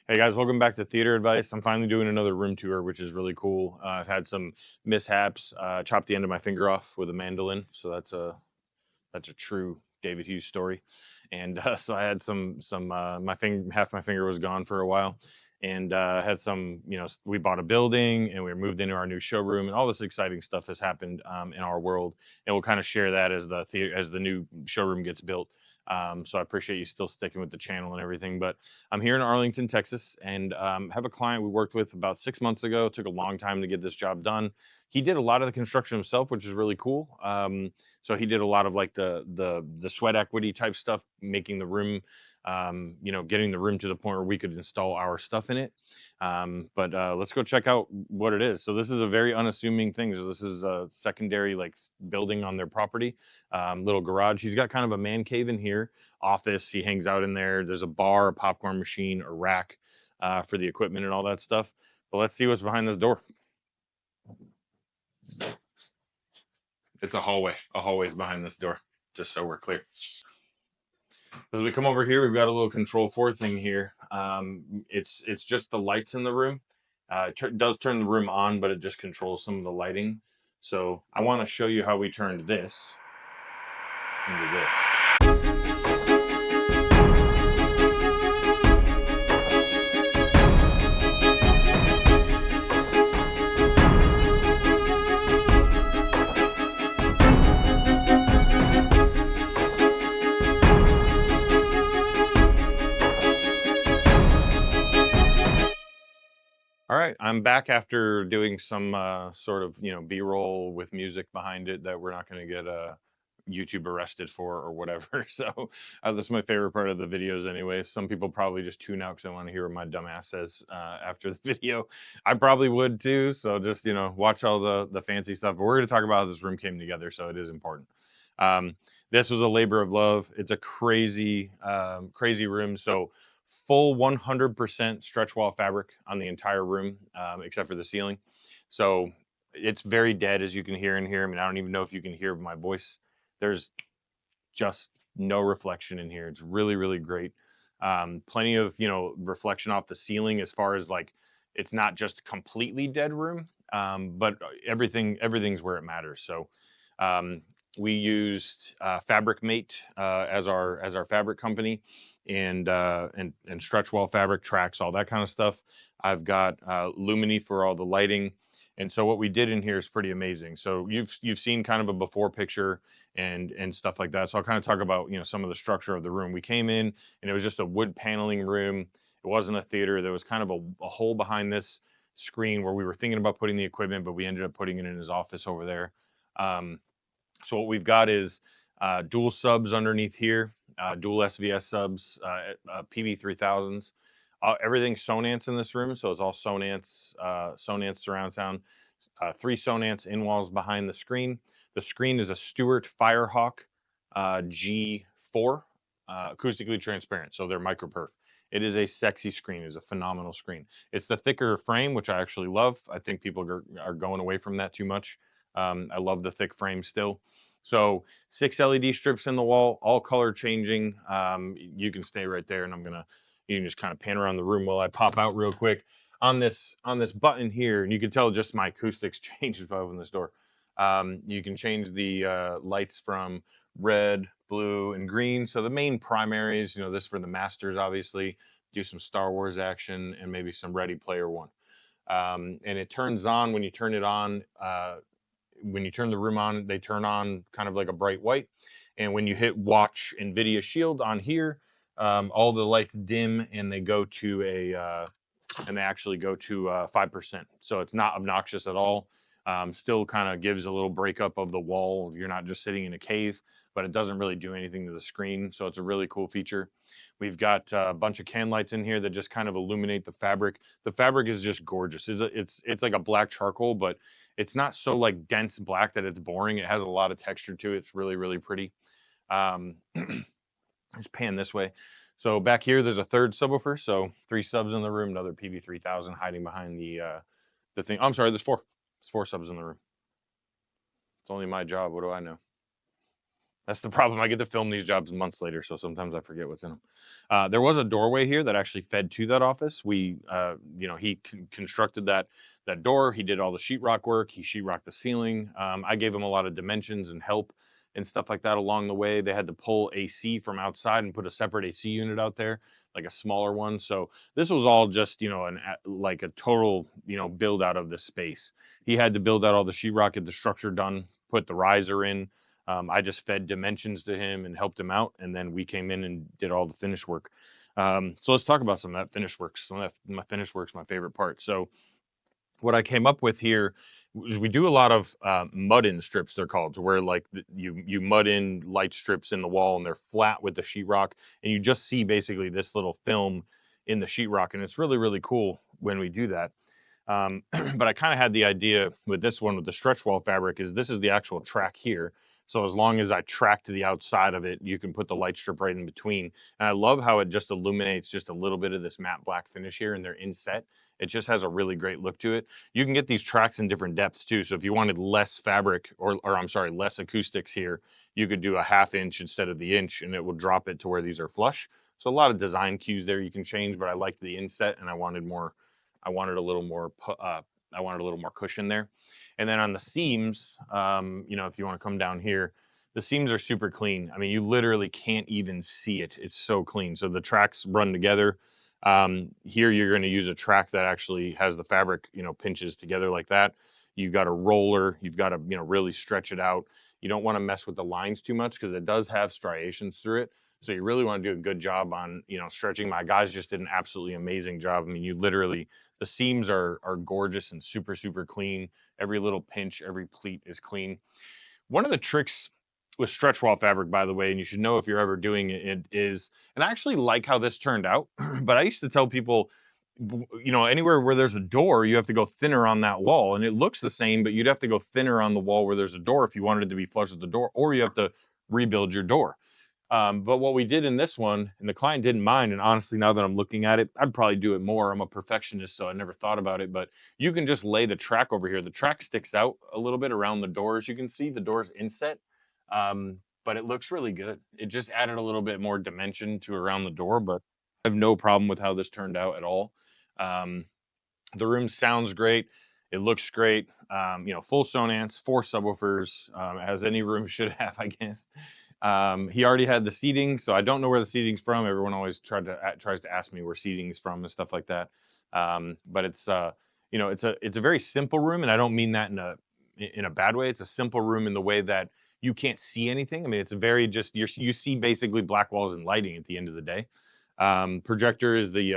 Hey guys, welcome back to Theater Advice. I'm finally doing another room tour, which is really cool. I've had some mishaps. Chopped the end of my finger off with a mandolin, so that's a true David Hughes story. And so I had some my finger half my finger was gone for a while, and had some we bought a building and we moved into our new showroom, and all this exciting stuff has happened in our world, and we'll kind of share that as the new showroom gets built. So I appreciate you still sticking with the channel and everything. But I'm here in Arlington, Texas, and have a client we worked with about 6 months ago. It took a long time to get this job done. He did a lot of the construction himself, which is really cool. So he did a lot of like the sweat equity type stuff, making the room, getting the room to the point where we could install our stuff in it. But let's go check out what it is. So this is a very unassuming thing. So this is a secondary building on their property, little garage. He's got kind of a man cave in here, office. He hangs out in there. There's a bar, a popcorn machine, a rack for the equipment and all that stuff. But let's see what's behind this door. It's a hallway. A hallway's behind this door, just so we're clear. As we come over here, we've got a little control 4 thing here. It's just the lights in the room. It does turn the room on, but it just controls some of the lighting. So I want to show you how we turned this into this. All right, I'm back after doing some sort of B-roll with music behind it that we're not going to get YouTube arrested for or whatever. So that's my favorite part of the videos anyway. Some people probably just tune out because they want to hear what my dumb ass says after the video. I probably would too. So just watch all the fancy stuff. But we're going to talk about how this room came together, so it is important. This was a labor of love. It's a crazy crazy room. So full 100% stretch wall fabric on the entire room, except for the ceiling. So it's very dead, as you can hear in here. I mean, I don't even know if you can hear my voice. There's just no reflection in here. It's really, really great. Plenty of reflection off the ceiling, as far as like it's not just completely dead room, but everything's where it matters. So we used Fabric Mate as our fabric company, and stretch wall fabric tracks, all that kind of stuff. I've got Lumini for all the lighting. And so what we did in here is pretty amazing. So you've seen kind of a before picture and stuff like that. So I'll kind of talk about some of the structure of the room. We came in and it was just a wood paneling room. It wasn't a theater. There was kind of a hole behind this screen where we were thinking about putting the equipment, but we ended up putting it in his office over there. So what we've got is dual subs underneath here, dual SVS subs, PV3000s. Everything's Sonance in this room, so it's all Sonance, Sonance surround sound. 3 Sonance in walls behind the screen. The screen is a Stewart Firehawk G4, acoustically transparent, so they're microperf. It is a sexy screen. It's a phenomenal screen. It's the thicker frame, which I actually love. I think people are going away from that too much. I love the thick frame still. So 6 LED strips in the wall, all color changing. You can stay right there, and you can just kind of pan around the room while I pop out real quick. On this button here, and you can tell just my acoustics changed by opening this door. You can change the lights from red, blue, and green. So the main primaries, this for the Masters, obviously, do some Star Wars action and maybe some Ready Player One. And it turns on when you turn it on. When you turn the room on, they turn on kind of like a bright white. And when you hit watch NVIDIA Shield on here, all the lights dim and they go to they actually go to 5%. So it's not obnoxious at all. Still kind of gives a little breakup of the wall. You're not just sitting in a cave, but it doesn't really do anything to the screen. So it's a really cool feature. We've got a bunch of can lights in here that just kind of illuminate the fabric. The fabric is just gorgeous. It's like a black charcoal, but it's not so like dense black that it's boring. It has a lot of texture to it. It's really, really pretty. Let's pan this way. So back here, there's a third subwoofer. So 3 subs in the room, another PV3000 hiding behind the thing. I'm sorry, there's 4. There's 4 subs in the room. It's only my job. What do I know? That's the problem. I get to film these jobs months later, so sometimes I forget what's in them. There was a doorway here that actually fed to that office. He constructed that door. He did all the sheetrock work. He sheetrocked the ceiling. I gave him a lot of dimensions and help and stuff like that along the way. They had to pull AC from outside and put a separate AC unit out there, like a smaller one. So this was all just like a total build out of the space. He had to build out all the sheetrock, get the structure done, put the riser in. I just fed dimensions to him and helped him out, and then we came in and did all the finish work. So let's talk about some of that finish work. Some of that my finish work's my favorite part. So what I came up with here is we do a lot of mud in strips. They're called, to where like you mud in light strips in the wall, and they're flat with the sheetrock, and you just see basically this little film in the sheetrock, and it's really really cool when we do that. But I kind of had the idea with this one with the stretch wall fabric is this is the actual track here. So as long as I track to the outside of it, you can put the light strip right in between. And I love how it just illuminates just a little bit of this matte black finish here, and they're inset. It just has a really great look to it. You can get these tracks in different depths too. So if you wanted less fabric or I'm sorry, less acoustics here, you could do a 1/2 inch instead of the inch, and it will drop it to where these are flush. So a lot of design cues there you can change, but I liked the inset and I wanted more I wanted a little more I wanted a little more cushion there. And then on the seams, if you want to come down here, the seams are super clean. I mean, you literally can't even see it. It's so clean. So the tracks run together. Here you're going to use a track that actually has the fabric, pinches together like that. You've got a roller. You've got to, really stretch it out. You don't want to mess with the lines too much because it does have striations through it. So you really want to do a good job on, stretching. My guys just did an absolutely amazing job. I mean, you literally the seams are gorgeous and super super clean. Every little pinch, every pleat is clean. One of the tricks with stretch wall fabric, by the way, and you should know if you're ever doing it, is, and I actually like how this turned out, but I used to tell people, anywhere where there's a door, you have to go thinner on that wall, and it looks the same, but you'd have to go thinner on the wall where there's a door if you wanted it to be flush with the door, or you have to rebuild your door. But what we did in this one, and the client didn't mind, and honestly, now that I'm looking at it, I'd probably do it more. I'm a perfectionist, so I never thought about it. But you can just lay the track over here. The track sticks out a little bit around the doors. You can see the doors inset, but it looks really good. It just added a little bit more dimension to around the door, but I have no problem with how this turned out at all. The room sounds great. It looks great. Full Sonance, 4 subwoofers, as any room should have, I guess. He already had the seating, so I don't know where the seating's from. Everyone always tries to ask me where seating's from and stuff like that. But it's it's a very simple room, and I don't mean that in a bad way. It's a simple room in the way that you can't see anything. I mean, it's a very just you see basically black walls and lighting at the end of the day. Projector is the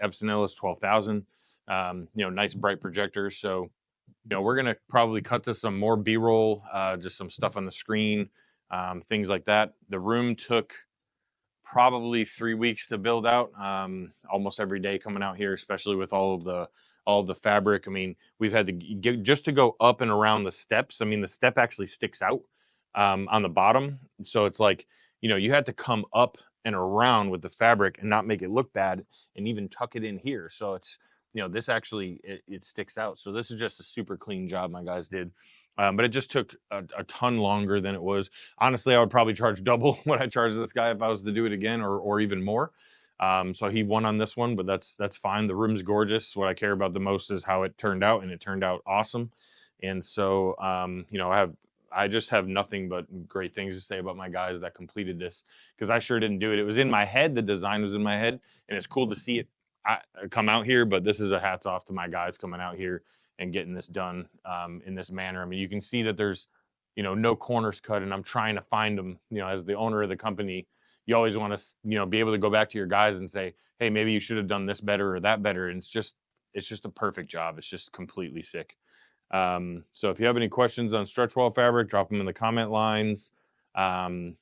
Epson Ellis 12,000. Nice bright projector. So we're gonna probably cut to some more B-roll, just some stuff on the screen. Things like that. The room took probably 3 weeks to build out. Almost every day coming out here, especially with all of the fabric. I mean, we've had to get just to go up and around the steps. I mean, the step actually sticks out on the bottom, so it's like you had to come up and around with the fabric and not make it look bad, and even tuck it in here. So it's this actually it sticks out. So this is just a super clean job my guys did. But it just took a ton longer than it was. Honestly, I would probably charge double what I charged this guy if I was to do it again, or even more. So he won on this one, but that's fine. The room's gorgeous. What I care about the most is how it turned out, and it turned out awesome. And so, I just have nothing but great things to say about my guys that completed this, because I sure didn't do it. It was in my head. The design was in my head, and it's cool to see it come out here. But this is a hats off to my guys coming out here and getting this done in this manner. I mean, you can see that there's, no corners cut, and I'm trying to find them. As the owner of the company, you always want to, be able to go back to your guys and say, hey, maybe you should have done this better or that better. And it's just a perfect job. It's just completely sick. So if you have any questions on stretch wall fabric, drop them in the comment lines. And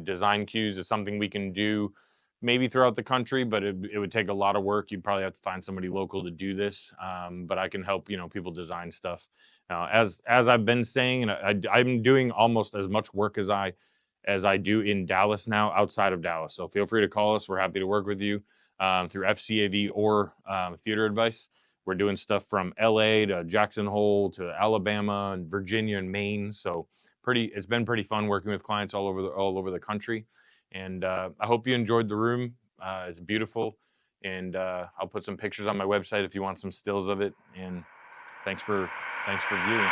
design cues is something we can do maybe throughout the country, but it would take a lot of work. You'd probably have to find somebody local to do this. But I can help, people design stuff. As I've been saying, and I'm doing almost as much work as I do in Dallas now, outside of Dallas. So feel free to call us. We're happy to work with you through FCAV or Theater Advice. We're doing stuff from LA to Jackson Hole to Alabama and Virginia and Maine. So it's been pretty fun working with clients all over the country. And I hope you enjoyed the room. It's beautiful, and I'll put some pictures on my website if you want some stills of it. And thanks for viewing.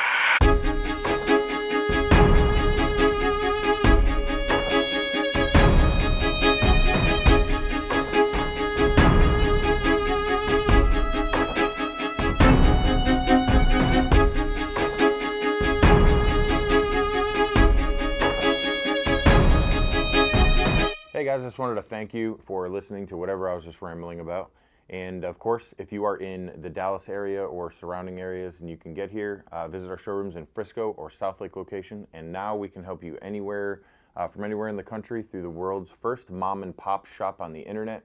Hey guys, I just wanted to thank you for listening to whatever I was just rambling about. And of course, if you are in the Dallas area or surrounding areas and you can get here, visit our showrooms in Frisco or Southlake location. And now we can help you anywhere, from anywhere in the country through the world's first mom and pop shop on the internet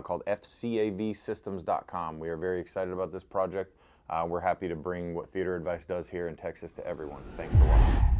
called fcavsystems.com. We are very excited about this project. We're happy to bring what Theater Advice does here in Texas to everyone. Thanks for watching.